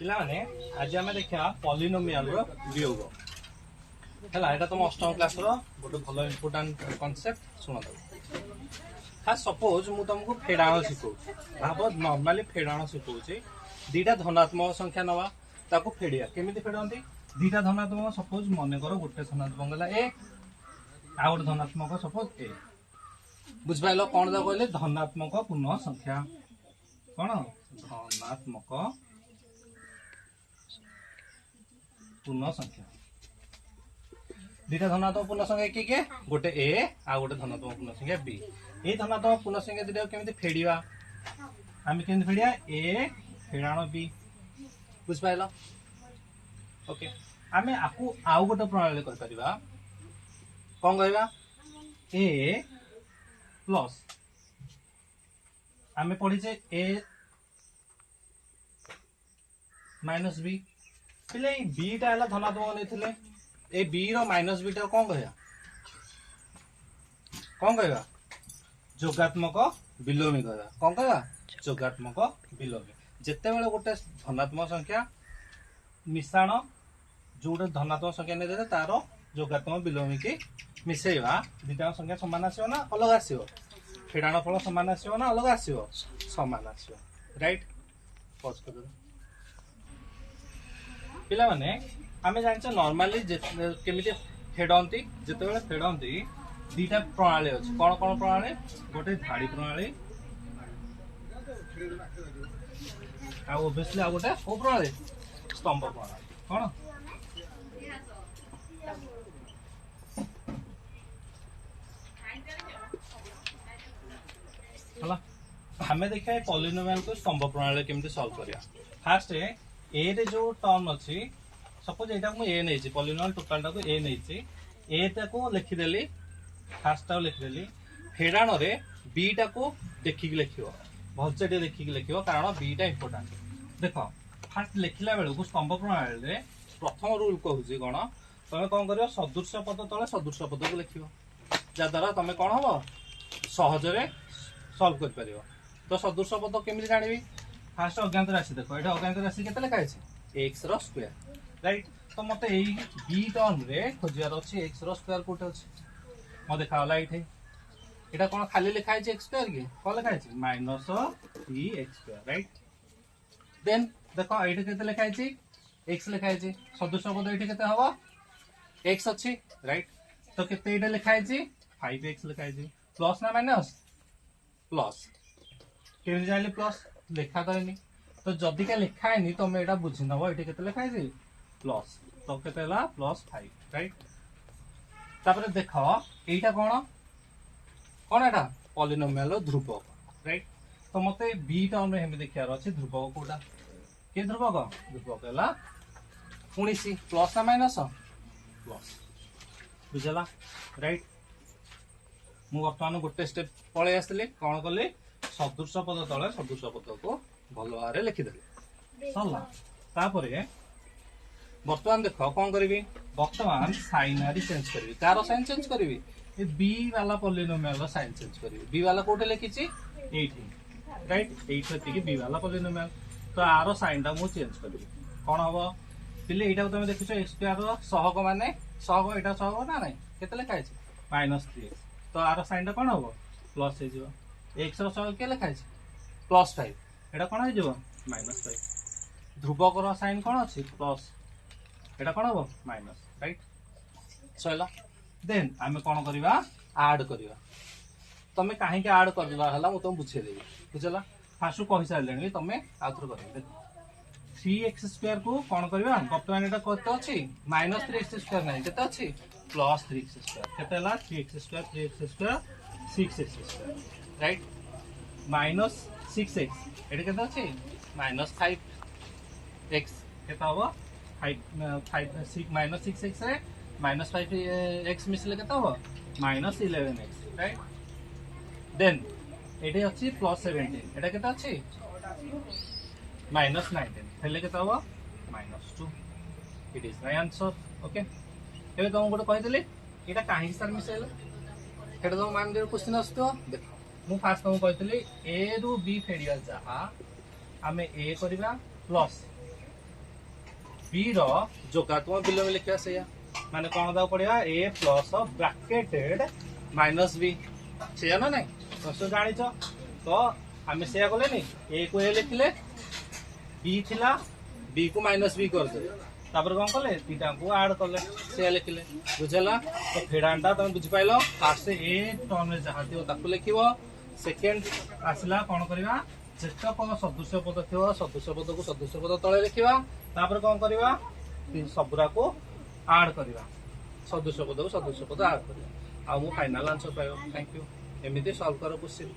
पिला माने आज आम देखा पॉलिनोमियल रो वियोग है तुम अष्टम क्लास रो गोटे भल इंपोर्टाट कॉन्सेप्ट शुण हाँ सपोज मु तुमको फेड़ाण शिखौ भाव नॉर्मली फेड़ाण शिखौ दीटा धनात्मक संख्या नवा ताको फेड़िया केमिति फेड़ती दीटा धनात्मक सपोज मन कर गोटे धनात्मक गला ए आ गोटे धनात्मक सपोज ए बुझिपाल कौन दा कहले धनात्मक पूर्ण संख्या कौन धनात्मक पूर्ण संख्या दीटा धनात्मक पूर्ण संख्या किए गोटे ए आ गोटे धनात्मक पूर्ण संख्या बी ए धनात्मक पूर्ण संख्या दीटा केमिति फेड़िया आम केमिति फेड़िया ए फेड़ाण बी बुझिपाल ओके आमे आकु आउ गोटे प्रणाली कर परिबा कौन कहबा ए प्लस आमे पढ़ीचे ए माइनस बी पिले बी टा हला धनात्मक नेथिले ए बी रो माइनस बी टा कौन कहबा जोगात्मक विलोमी कहबा कौन कहबा जोगात्मक विलोमी जेते बेले गोटे धनात्मक संख्या मिश्रण जोटे धनात्मक संख्या ने देते तार जोगात्मक विलोमी की मिसेवा दीटा संख्या समान आसीबो ना अलग आसीबो फेड़ाण फल समान आसीबो ना अलग आसीबो समान आसीबो राइट पॉज कर दो पिला माने आमे जानछ नॉर्मली केमिति फेडंती जेते बेले फेडंती दीटा प्रणाली अछि कोन कोन प्रणाली गोटे धाड़ी प्रणाली आ ओबवियसली आ गोटे ओ प्रणाली स्तंभ प्रणाली कोन हला हमें देखा पॉलिनोमियल को स्तंभ प्रणाली केमिति सॉल्व करिया फर्स्ट ए रे जो टर्म अछि सपोज एटा को ए नै छी पॉलिनोमियल टोटल टा को ए नै छी ए टा को लिखि देली फर्स्ट टा लिखि देली फेड़ाण रे बी टा को देखि के लिखियो भलसे टे देखि के लिखियो कारण बी टा इंपोर्टेंट देखो फर्स्ट लिखिला बेले को स्तंभ प्रणाली रे प्रथम रूल कहूची कोन तमे कोन करियो सदृश पद तळे सदृश पद को लिखियो जा द्वारा तमे कोन हबो सहज रे सॉल्व कर परियो तो सदृश पद केमिति जानिबी फर्स्ट अज्ञात राशि देखो एटा अज्ञात राशि केते लिखा छै x रो स्क्वायर राइट तो मते एई बी टर्म रे खोजियार अछि x रो स्क्वायर कोटे अछि म देखावला इथे एटा कोन खाली लिखा छै x स्क्वायर के कोन लिखा छै minus 3x square right then देखो एटा केते लिखा छै x लिखा छै सदृश पद एठी केते हबो x अछि राइट तो केते एटा लिखा छै 5x लिखा छै प्लस ना माइनस प्लस केमिति जाइले प्लस लिखा तो नहीं तो जदि का लिखा है नहीं तो मैं एटा बुझी नबो एठी केते लिखा है प्लस तो केते ला प्लस 5 राइट तापर देखो एटा कोन कोन एटा पॉलिनोमियल ध्रुवक राइट तो मते बी टर्म रे हम देखियार अछि ध्रुवक कोटा के ध्रुवक हला 19 प्लस ना माइनस प्लस बुझला राइट मु वर्तमान गोटे स्टेप पळे आसले कोन करले सदृश पद तले सदृश पद को भल भाव लिखिदेली सरला तापरे वर्तमान देख कौन करी वर्तमान साइनारी चेंज करी तार साइन चेंज करी ए बी वाला पॉलिनोमियल साइन चेंज करी बी वाला कोटे लिखिछि एठी राइट एठी होती बी वाला पॉलिनोमियल तो आरो साइन टा मु चेंज करी कोन हबो पिले एटा तुम देखिछो x स्क्वायर रो सहग माने सहग एटा सहग ना नै केते लिखा छै -3x तो आरो साइन टा कोन हबो प्लस हे जिवो x रो सहग के लिखा छै +5 एटा कोन हे जिवो -5 ध्रुवक रो साइन कोन अछि प्लस एटा कोन हबो माइनस राइट सैला देन आमे कोन करिवा ऐड करिवा तमे काहे के ऐड करला हला मु तुम बुझे देबी बुझला फासु कहि सारलेनी तमे आउथर करिवे देखो 3x स्क्वायर को कोन करिवा वर्तमान एटा कते अछि -3x स्क्वायर नै केते अछि +3x स्क्वायर केते ला 3x square 3x square 6x square right -6x एटा केते अछि -5x केते हबो 6x रे -5x मिसले केते हबो -11x राइट देन एटे अछि +17 एटा केते अछि -19 हेले केते हबो -2 it is my answer okay एबे तुम गोटे कहि देली एटा काहे सर मिसेल एटा तुम मान दे क्वेश्चन आस्तो देखो मु फास्ट तुम कहितली ए रु बी फेडिया जहा आमे ए करबा प्लस बी रो जोगात्मक विलोम लिखा से माने कौन दाव पड़िया ए प्लस ब्रैकेटेड माइनस बी से ना नहीं तो जानी तो आम से कले ए को ए लिखले बी थिला बी को माइनस बी कर दे तापर कौन कले दीटा को ऐड कले से लिखले बुझला तो फेडानटा तुम बुझ पाइलो फास्ट ए टर्म में जहाँ थी ताको लिखिबो सेकेंड आसला कौन करबा जेतक सदृश पद थी सदृश पद को सदृश पद तले लिखिबा तापर कौन करबा सबुरा को ऐड करबा सदृश पद को सदृश पद ऐड करबा आ मु फाइनल आंसर पाइबो थैंक यू एमिति सॉल्व करो क्वेश्चन